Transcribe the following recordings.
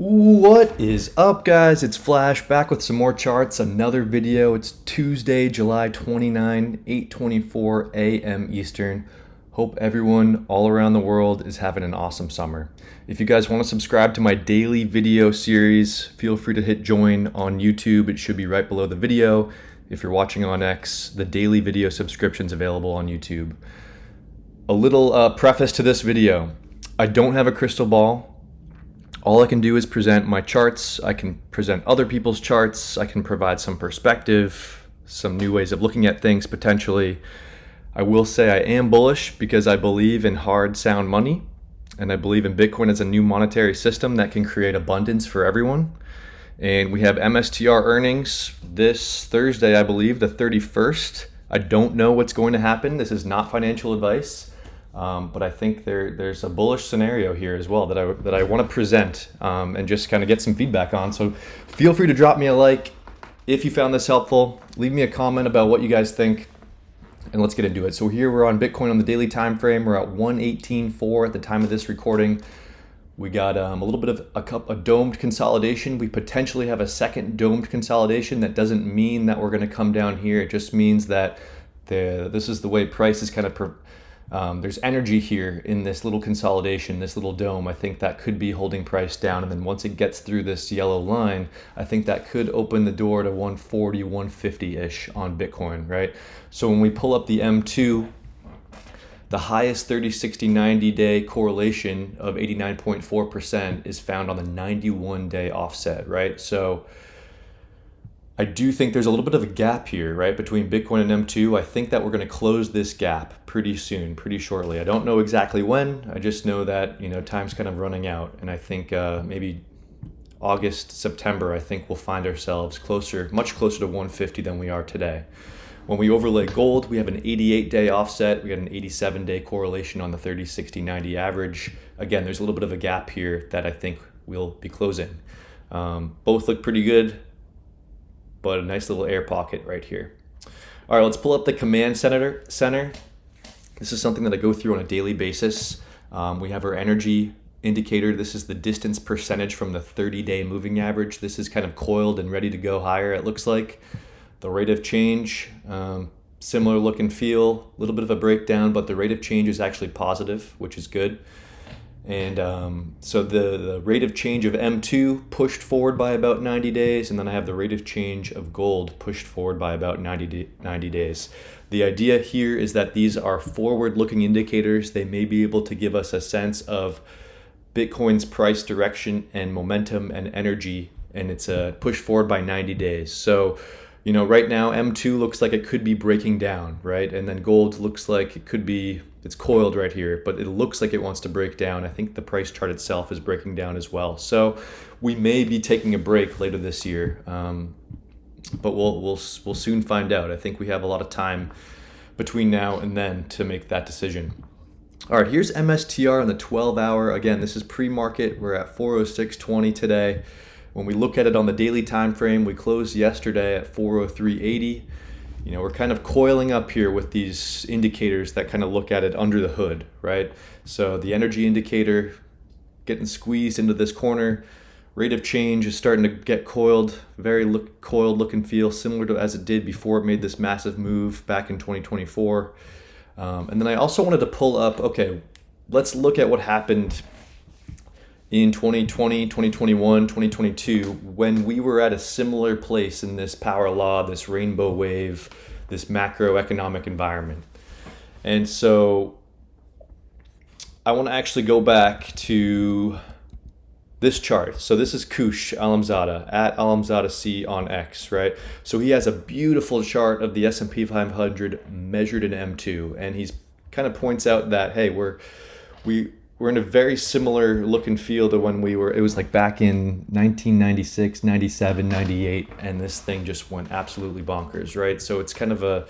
What is up, guys? It's Flash back with some more charts, another video. It's Tuesday, July 29, 8:24 a.m. Eastern. Hope everyone all around the world is having an awesome summer. If you guys want to subscribe to my daily video series, feel free to hit join on YouTube. It should be right below the video. If you're watching on X, the daily video subscription's available on YouTube. A little preface to this video. I don't have a crystal ball. All I can do is present my charts. I can present other people's charts. I can provide some perspective, some new ways of looking at things potentially. I will say I am bullish because I believe in hard, sound money, and I believe in Bitcoin as a new monetary system that can create abundance for everyone. And we have MSTR earnings this Thursday, I believe, the 31st. I don't know what's going to happen. This is not financial advice. But I think there's a bullish scenario here as well that I want to present and just kind of get some feedback on. So feel free to drop me a like if you found this helpful. Leave me a comment about what you guys think, and let's get into it. So here we're on Bitcoin on the daily time frame. We're at 118.4 at the time of this recording. We got a little bit of a domed consolidation. We potentially have a second domed consolidation. That doesn't mean that we're going to come down here. It just means that this is the way price is kind of there's energy here in this little consolidation, this little dome. I think that could be holding price down. And then once it gets through this yellow line, I think that could open the door to 140, 150-ish on Bitcoin, right? So when we pull up the M2, the highest 30, 60, 90-day correlation of 89.4% is found on the 91-day offset, right? So I do think there's a little bit of a gap here, right, between Bitcoin and M2. I think that we're going to close this gap pretty soon, pretty shortly. I don't know exactly when. I just know that, time's kind of running out. And I think maybe August, September, I think we'll find ourselves much closer to 150 than we are today. When we overlay gold, we have an 88-day offset. We got an 87-day correlation on the 30, 60, 90 average. Again, there's a little bit of a gap here that I think we'll be closing. Both look pretty good, but a nice little air pocket right here. All right, let's pull up the command center. This is something that I go through on a daily basis. We have our energy indicator. This is the distance percentage from the 30-day moving average. This is kind of coiled and ready to go higher, it looks like. The rate of change, similar look and feel, a little bit of a breakdown, but the rate of change is actually positive, which is good. And so the rate of change of M2 pushed forward by about 90 days, and then I have the rate of change of gold pushed forward by about 90 days. The idea here is that these are forward-looking indicators. They may be able to give us a sense of Bitcoin's price direction and momentum and energy, and it's pushed forward by 90 days. So, right now M2 looks like it could be breaking down, right? And then gold looks like it's coiled right here, but it looks like it wants to break down. I think the price chart itself is breaking down as well. So we may be taking a break later this year, but we'll soon find out. I think we have a lot of time between now and then to make that decision. All right, here's MSTR on the 12-hour. Again, this is pre-market. We're at 406.20 today. When we look at it on the daily time frame, we closed yesterday at 403.80. We're kind of coiling up here with these indicators that kind of look at it under the hood, right? So the energy indicator getting squeezed into this corner. Rate of change is starting to get coiled, coiled look and feel, similar to as it did before it made this massive move back in 2024. And then I also wanted to pull up, okay, let's look at what happened in 2020, 2021, 2022, when we were at a similar place in this power law, this rainbow wave, this macroeconomic environment. And so I want to actually go back to this chart. So this is Kush Alamzada, at AlamzadaC on X, right? So he has a beautiful chart of the S&P 500 measured in M2, and he's kind of points out that, hey, we're in a very similar look and feel to when it was like back in 1996, 97, 98, and this thing just went absolutely bonkers, right? So it's kind of a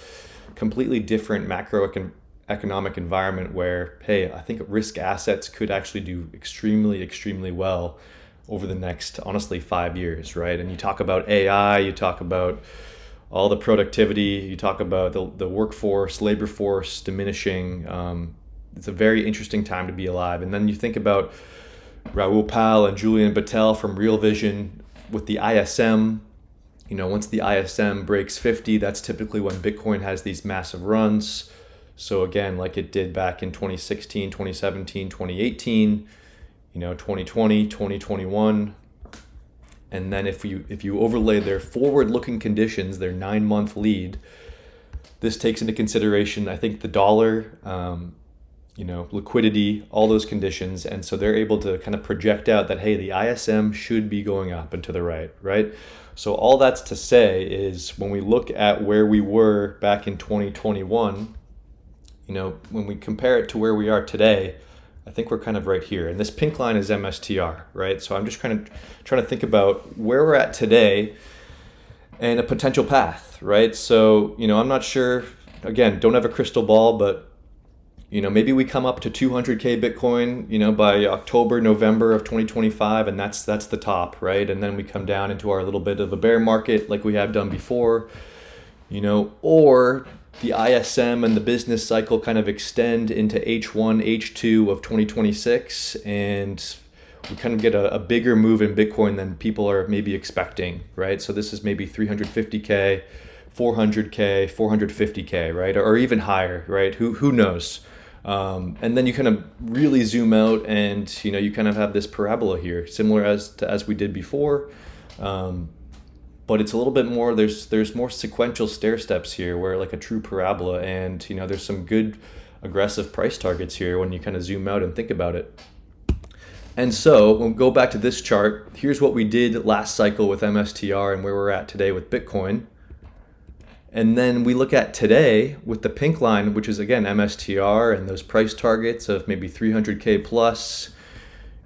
completely different macroeconomic environment where, hey, I think risk assets could actually do extremely, extremely well over the next, honestly, 5 years, right? And you talk about AI, you talk about all the productivity, you talk about the workforce, labor force diminishing. It's a very interesting time to be alive. And then you think about Raoul Pal and Julian Battel from Real Vision with the ISM. Once the ISM breaks 50, that's typically when Bitcoin has these massive runs. So again, like it did back in 2016, 2017, 2018, 2020, 2021. And then if you overlay their forward-looking conditions, their 9-month lead, this takes into consideration, I think, the dollar, liquidity, all those conditions. And so they're able to kind of project out that, hey, the ISM should be going up and to the right? So all that's to say is when we look at where we were back in 2021, when we compare it to where we are today, I think we're kind of right here. And this pink line is MSTR, right? So I'm just kind of trying to think about where we're at today and a potential path, right? So, I'm not sure, again, don't have a crystal ball, but maybe we come up to 200K Bitcoin, by October, November of 2025, and that's the top, right? And then we come down into our little bit of a bear market like we have done before, or the ISM and the business cycle kind of extend into H1, H2 of 2026, and we kind of get a bigger move in Bitcoin than people are maybe expecting, right? So this is maybe 350K, 400K, 450K, right? Or even higher, right? Who knows? And then you kind of really zoom out and, you kind of have this parabola here, similar as we did before. But it's a little bit more, there's more sequential stair steps here where like a true parabola, and, there's some good aggressive price targets here when you kind of zoom out and think about it. And so when we go back to this chart, here's what we did last cycle with MSTR and where we're at today with Bitcoin. And then we look at today with the pink line, which is again MSTR and those price targets of maybe 300K plus,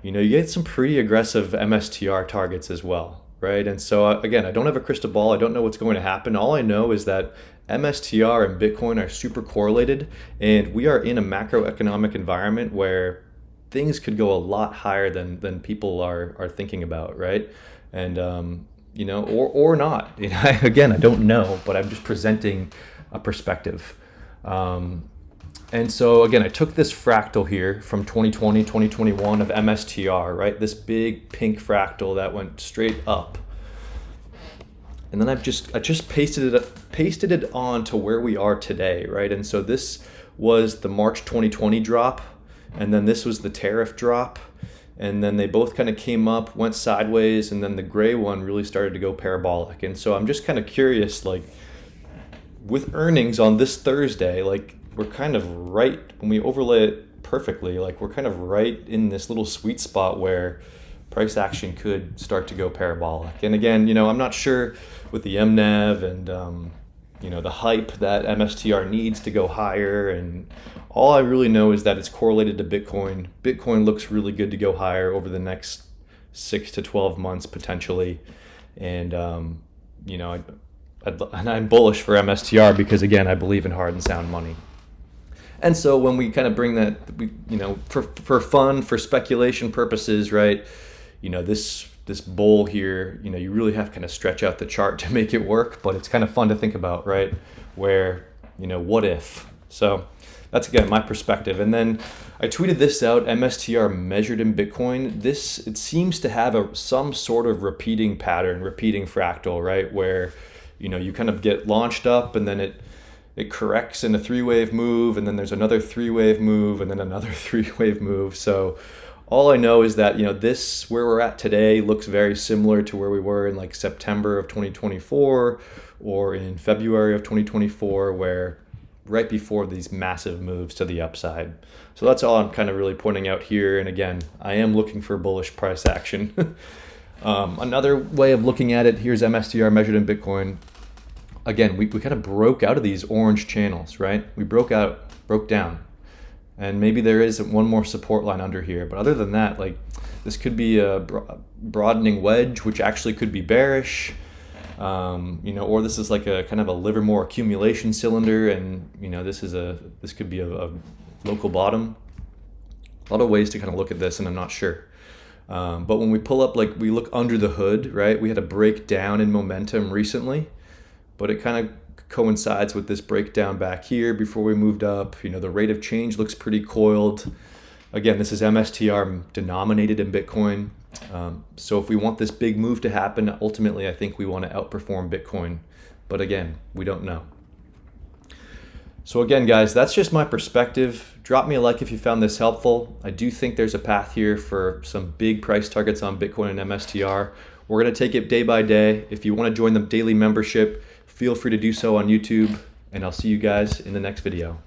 you get some pretty aggressive MSTR targets as well, right? And so again, I don't have a crystal ball. I don't know what's going to happen. All I know is that MSTR and Bitcoin are super correlated, and we are in a macroeconomic environment where things could go a lot higher than people are thinking about, right? And or not. Again, I don't know, but I'm just presenting a perspective. And so again, I took this fractal here from 2020, 2021 of MSTR, right? This big pink fractal that went straight up. And then I just pasted it on to where we are today, right? And so this was the March 2020 drop, and then this was the tariff drop. And then they both kind of came up, went sideways, and then the gray one really started to go parabolic. And so I'm just kind of curious, like with earnings on this Thursday, like we're kind of right, when we overlay it perfectly, like we're kind of right in this little sweet spot where price action could start to go parabolic. And again, I'm not sure with the MNAV and, the hype that MSTR needs to go higher. And all I really know is that it's correlated to Bitcoin. Bitcoin looks really good to go higher over the next 6 to 12 months potentially. And, and I'm bullish for MSTR because, again, I believe in hard and sound money. And so when we kind of bring that, for fun, for speculation purposes, right, this bowl here, you really have to kind of stretch out the chart to make it work, but it's kind of fun to think about, right, where, what if? So that's, again, my perspective. And then I tweeted this out, MSTR measured in Bitcoin. It seems to have some sort of repeating pattern, repeating fractal, right, where, you kind of get launched up and then it corrects in a 3-wave move, and then there's another 3-wave move, and then another 3-wave move. So all I know is that, this, where we're at today, looks very similar to where we were in like September of 2024 or in February of 2024, where right before these massive moves to the upside. So that's all I'm kind of really pointing out here. And again, I am looking for bullish price action. Another way of looking at it, here's MSTR measured in Bitcoin. Again, we kind of broke out of these orange channels, right? We broke down. And maybe there is one more support line under here. But other than that, like this could be a broadening wedge, which actually could be bearish. Or this is like a kind of a Livermore accumulation cylinder, and this could be a local bottom. A lot of ways to kind of look at this, and I'm not sure. But when we pull up, like we look under the hood, right? We had a breakdown in momentum recently, but it kind of coincides with this breakdown back here before we moved up. The rate of change looks pretty coiled. Again, this is MSTR denominated in Bitcoin. So if we want this big move to happen, ultimately I think we want to outperform Bitcoin. But again, we don't know. So again, guys, that's just my perspective. Drop me a like if you found this helpful. I do think there's a path here for some big price targets on Bitcoin and MSTR. We're going to take it day by day. If you want to join the daily membership, feel free to do so on YouTube, and I'll see you guys in the next video.